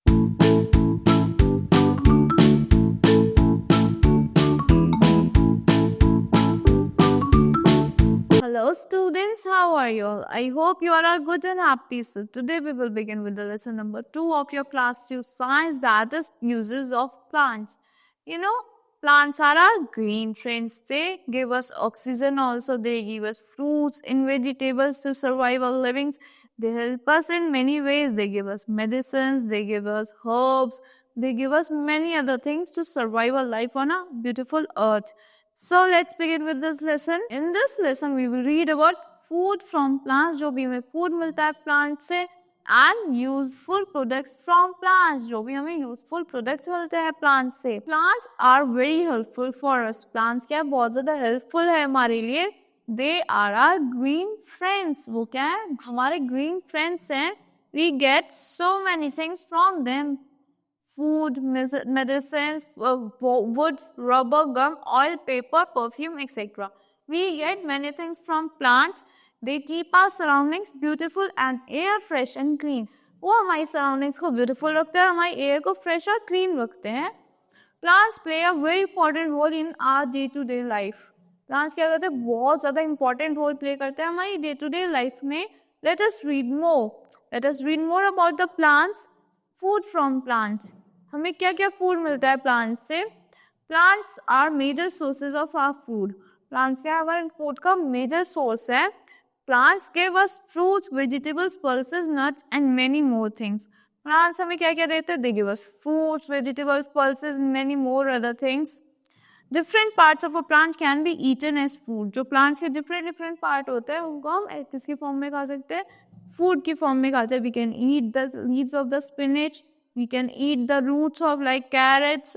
Hello students, how are you all? I hope you are all good and happy. So today we will begin with the lesson number 2 of your class 2 science, that is uses of plants. You know, plants are our green friends. They give us oxygen also. They give us fruits and vegetables to survive our livings. They help us in many ways. They give us medicines, they give us herbs, they give us many other things to survive our life on a beautiful earth. So let's begin with this lesson. In this lesson, we will read about food from plants, जो भी हमें food मिलता है plant से, and useful products from plants, जो भी हमें useful products मिलते हैं plants से. Plants are very helpful for us. Plants क्या है, बहुत ज़्यादा helpful है हमारे लिए. They are our green friends. वो क्या है, हमारे green friends हैं. We get so many things from them. Food, medicines, wood, rubber, gum, oil, paper, perfume, etc. We get many things from plants. They keep our surroundings beautiful and air fresh and clean. वो हमारी surroundings को beautiful रखते हैं, हमारी air को fresh और clean रखते हैं. Plants play a very important role in our day-to-day life. Plants क्या करते हैं, बहुत ज़्यादा important role play करते हैं हमारी day-to-day life में. Let us read more. Let us read more about the plants. Food from plants. हमें क्या क्या फूड मिलता है प्लांट्स से. Plants are major sources of our food. Plants क्या हमारे फूड का मेजर सोर्स है. Plants give us fruits, vegetables, pulses, nuts and many more things. Plants हमें क्या क्या देते हैं, they give us fruits, vegetables, pulses, many more other things. Different parts of a plant can be eaten as food. जो plants के different part होते हैं उनको हम किसकी फॉर्म में खा सकते हैं, फूड की फॉर्म में खाते हैं. We can eat the leaves of the spinach, we can eat the roots of like carrots,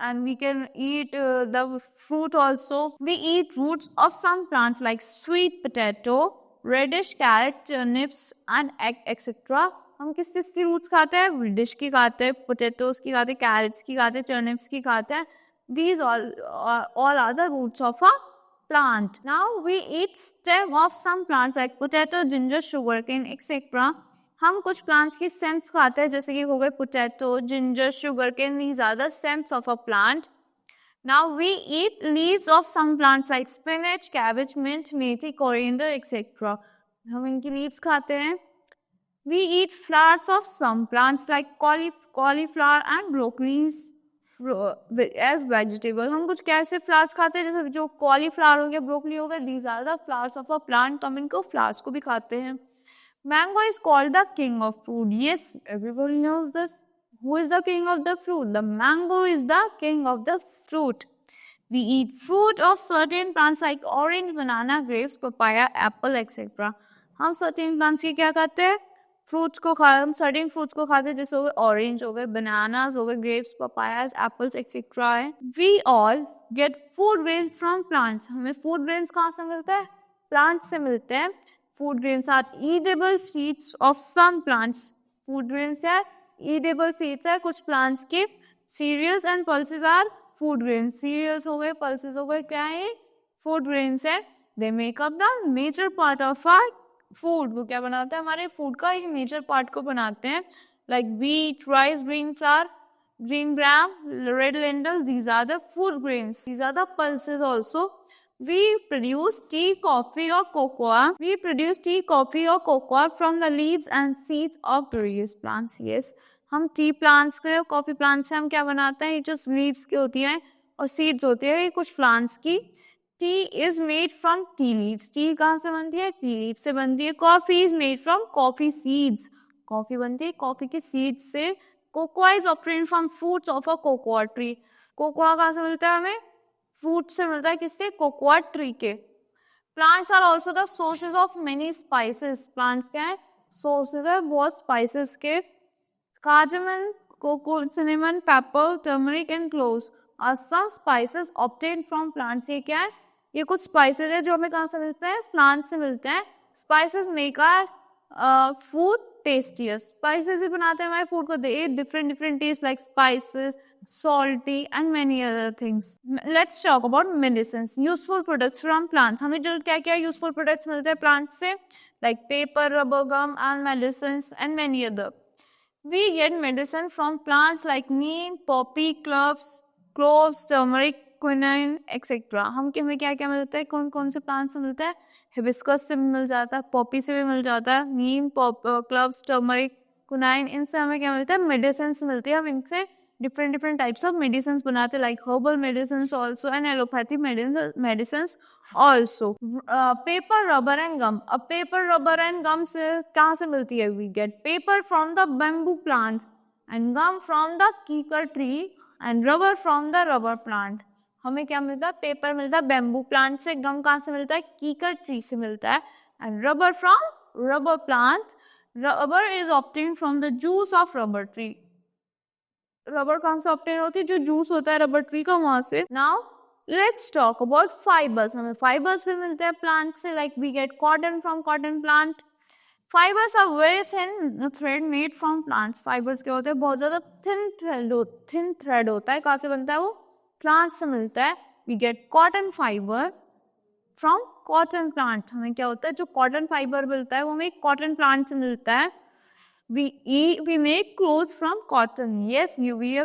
and we can eat the fruit also. We eat roots of some plants like sweet potato, radish, carrot, turnips and etc. हम किस चीज़ की roots खाते हैं, radish की खाते हैं, potatoes की खाते हैं, carrots की खाते हैं, turnips की खाते हैं. These all are the roots of a plant. Now we eat stem of some plants like potato, ginger, sugarcane, etc. हम कुछ प्लांट्स की स्टेम्स खाते हैं, जैसे कि हो गए potato, ginger, sugar cane. These are the stems of a plant. Now we eat leaves of some plants like spinach, cabbage, mint, methi, coriander etcetera. हम इनकी लीव्स खाते हैं. We eat flowers of some plants like cauliflower and broccolis as vegetable. हम कुछ कैसे flowers खाते हैं, जैसे जो कॉलीफ्लावर हो गया, ब्रोकली हो गया. These are the flowers of a plant. तो हम इनको फ्लावर्स को भी खाते हैं. Mango is called the king of fruit. Yes, everybody knows this. Who is the king of the fruit? The mango is the king of the fruit. We eat fruit of certain plants like orange, banana, grapes, papaya, apple, etc. हम certain plants की क्या खाते हैं, fruits को हम certain fruits को खाते हैं, जैसे हो गए orange, हो गए bananas, हो गए grapes, papayas, apples, etc. है. We all get food grains from plants. हमें food grains कहाँ से मिलता है, plants से मिलते हैं. Food grains are edible seeds of some plants. Food grains are edible seeds है कुछ plants के. Cereals and pulses are food grains. Cereals हो गए, pulses हो गए, क्या है, food grains है. They make up the major part of our food. वो क्या बनाते हैं, हमारे food का एक major part को बनाते हैं. Like wheat, rice, green flour, green gram, red lentil. These are the food grains. These are the pulses also. We produce tea, coffee or cocoa. We produce tea, coffee or cocoa from the leaves and seeds of various plants. Yes, हम T plants के, coffee plants से हम क्या बनाते हैं, ये जो leaves की होती हैं और सीड्स होती है, ये कुछ प्लांट्स की. T is made from tea leaves. T कहाँ से बनती है, टी लीव्स से बनती है. Coffee is made from coffee seeds. Coffee बनती है कॉफी के सीड्स से. Cocoa is obtained from fruits of a cocoa tree. Cocoa कहाँ से मिलता है हमें, फ्रूट से मिलता है. किससे, कोकोआ ट्री के. Plants are also the sources of many spices. Plants क्या है, सोर्सेज है बहुत स्पाइसेस के. Cardamom, cocoa, cinnamon, pepper, turmeric and cloves are some spices obtained from plants. ये क्या है, ये कुछ स्पाइसेस है जो हमें कहाँ से मिलते हैं, प्लांट से मिलते हैं. Spices make our food tastier. Spices ही बनाते हैं हमारे फूड को. They different taste like spices, salty and many other things. Let's talk about medicines. Useful products from plants. हमें जो क्या क्या useful products मिलते हैं plants से, like paper, rubber, gum and medicines and many other. We get medicine from plants like neem, poppy, cloves, turmeric, quinine, etc. हमें क्या क्या मिलता है, कौन कौन से प्लांट से मिलता है? हिबिस्कस से भी मिल जाता है, पॉपी से भी मिल जाता है, नीम, क्लव्स, टर्मरिक, कुनाइन, इनसे हमें क्या मिलता है? मेडिसिन मिलती है. हम इनसे different types of medicines बनाते हैं, like herbal medicines also and allopathic medicines also. Paper, rubber and gum. अब paper, rubber and gum से कहाँ से मिलती है? We get paper from the bamboo plant and gum from the kikar tree and rubber from the rubber plant. हमें क्या मिलता है? पेपर मिलता है बैम्बू प्लांट से. गम कहाँ से मिलता है? कीकर ट्री से मिलता है. And rubber from rubber plant. Rubber is obtain from the juice of rubber tree. Rubber कहाँ से ऑब्टेन होती है? जो जूस होता है रबर ट्री का, वहां से. Now let's talk about fibres. हमें फाइबर्स भी मिलते हैं प्लांट से, like we get cotton from cotton plant. Fibres are very thin thread made from plants. Fibres क्या होते हैं? बहुत ज्यादा थिन थ्रेड होता है. कहाँ से बनता है वो? प्लांट से मिलता है. We get cotton fibre from cotton plant. हमें क्या होता है? जो कॉटन फाइबर मिलता है वो हमें कॉटन प्लांट से मिलता है. We make clothes from cotton. Yes, you wear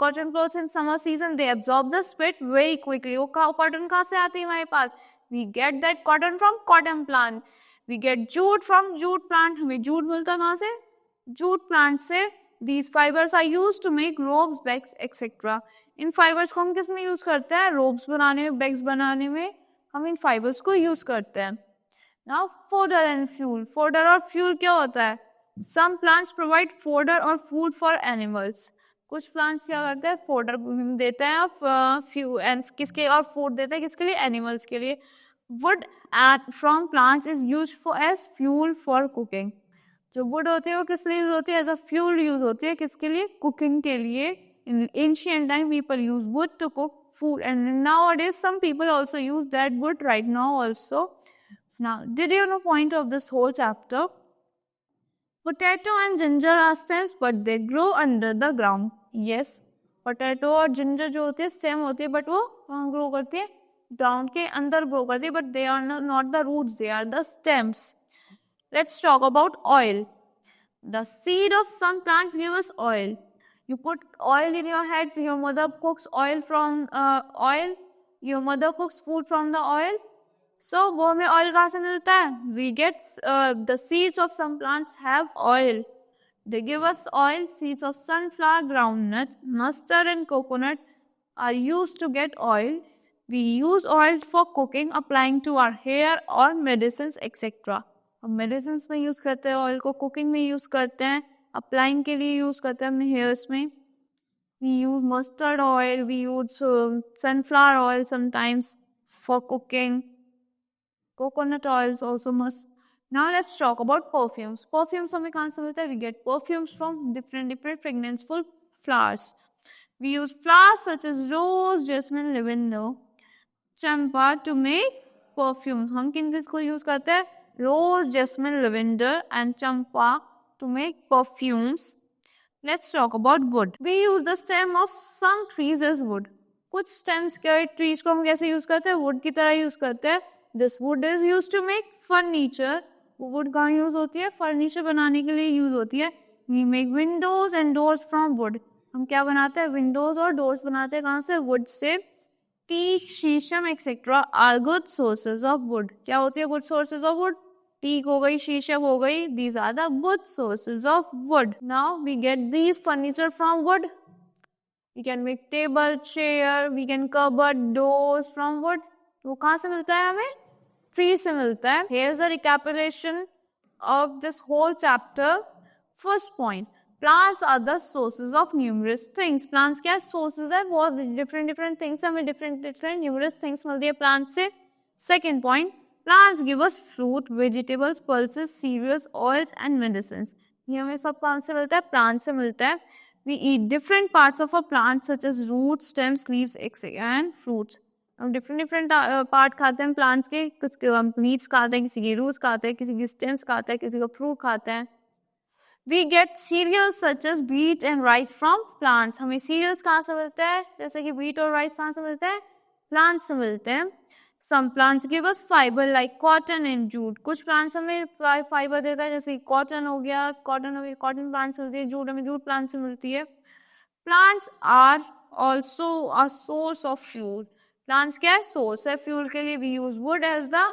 cotton clothes in summer season. They absorb the sweat very quickly. वो cotton कहाँ से आती है हमारे पास? We get that cotton from cotton plant. We get jute from jute plant. हमें jute मिलता है कहाँ से? Jute plant से. These fibers are used to make robes, bags, etc. In fibers को हम किस में use करते हैं? Robes बनाने में, bags बनाने में हम इन fibers को use करते हैं. Now fodder and fuel. Fodder और fuel क्या होता है? Some plants provide fodder or food for animals. कुछ plants क्या करते हैं? fodder देते हैं और किसके और food देते हैं किसके लिए? animals के लिए. Wood from plants is used as fuel for cooking. जो wood होती है वो किस लिए यूज होती है? as a fuel यूज होती है. किसके लिए? cooking के लिए. In ancient time people use wood to cook food, and nowadays some people also use that wood right now also. Now, did you know point of this whole chapter? Potato and ginger are stems, but they grow under the ground. Yes, potato और ginger जो होती है stem होती है, but वो कहाँ grow करती है? Ground के अंदर grow करती है, but they are not the roots, they are the stems. Let's talk about oil. The seed of some plants give us oil. You put oil in your heads. Your mother cooks oil from oil. Your mother cooks food from the oil. So वो हमें oil कहाँ से मिलता है? We get the seeds of some plants have oil. They give us oil. Seeds of sunflower, groundnut, mustard and coconut are used to get oil. We use oil for cooking, applying to our hair or medicines, etc. हम medicines में use करते हैं oil को, cooking में use करते हैं, applying के लिए use करते हैं अपने hairs में. We use mustard oil. We use sunflower oil sometimes for cooking. Coconut oils also must. Now let's talk about perfumes. Perfumes हमें कहाँ से मिलता है? We get perfumes from different fragranceful flowers. We use flowers such as rose, jasmine, lavender, champa to make perfumes. हम किन किसको use करते हैं? Rose, jasmine, lavender and champa to make perfumes. Let's talk about wood. We use the stem of some trees as wood. कुछ stems के trees को हम कैसे use करते हैं? Wood की तरह use करते हैं. This wood is used to make furniture. Wood कहाँ use होती है? Furniture बनाने के लिए use होती है. We make windows and doors from wood. हम क्या बनाते हैं? Windows और doors बनाते हैं कहाँ से? Wood से. Teak, शीशम etc. are good sources of wood. क्या होती है good sources of wood? Teak हो गई, शीशम हो गई. These are the good sources of wood. Now we get these furniture from wood. We can make table, chair. We can cupboard, doors from wood. वो कहाँ से मिलता है हमें? Tree से मिलता है. Here's a recapitulation of this whole chapter. First point, plants are the sources of numerous things. Plants क्या sources है? बहुत different things हमें different numerous things मिलती है plants से. Second point, plants give us fruit, vegetables, pulses, cereals, oils and medicines. ये हमें सब plants से मिलता है, plants से मिलता है. We eat different parts of a plant such as roots, stems, leaves, and fruits. हम डिफरेंट पार्ट खाते हैं प्लांट्स के. कुछ हम लीव्स खाते हैं, किसी की रूट्स खाते हैं, किसी की स्टेम्स खाते हैं, किसी का फ्रूट खाते हैं. We get cereals such as wheat and rice from plants. हमें सीरियल्स कहाँ से मिलते हैं? जैसे कि व्हीट और राइस कहाँ से मिलते हैं? प्लांट्स से मिलते हैं. Some plants give us fiber like cotton and jute. कुछ plants हमें fiber देता है, जैसे cotton हो गया, cotton plants से मिलती है, jute हमें jute plants से मिलती है. Plants are also a source of fuel. Plants क्या है? Source है fuel के लिए. We use wood as the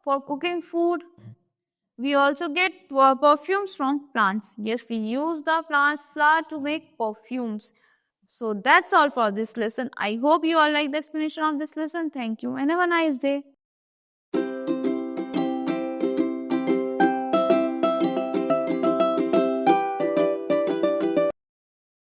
for cooking food. We also get perfumes from plants. Yes, we use the plant's flower to make perfumes. So that's all for this lesson. I hope you all like the explanation of this lesson. Thank you and have a nice day.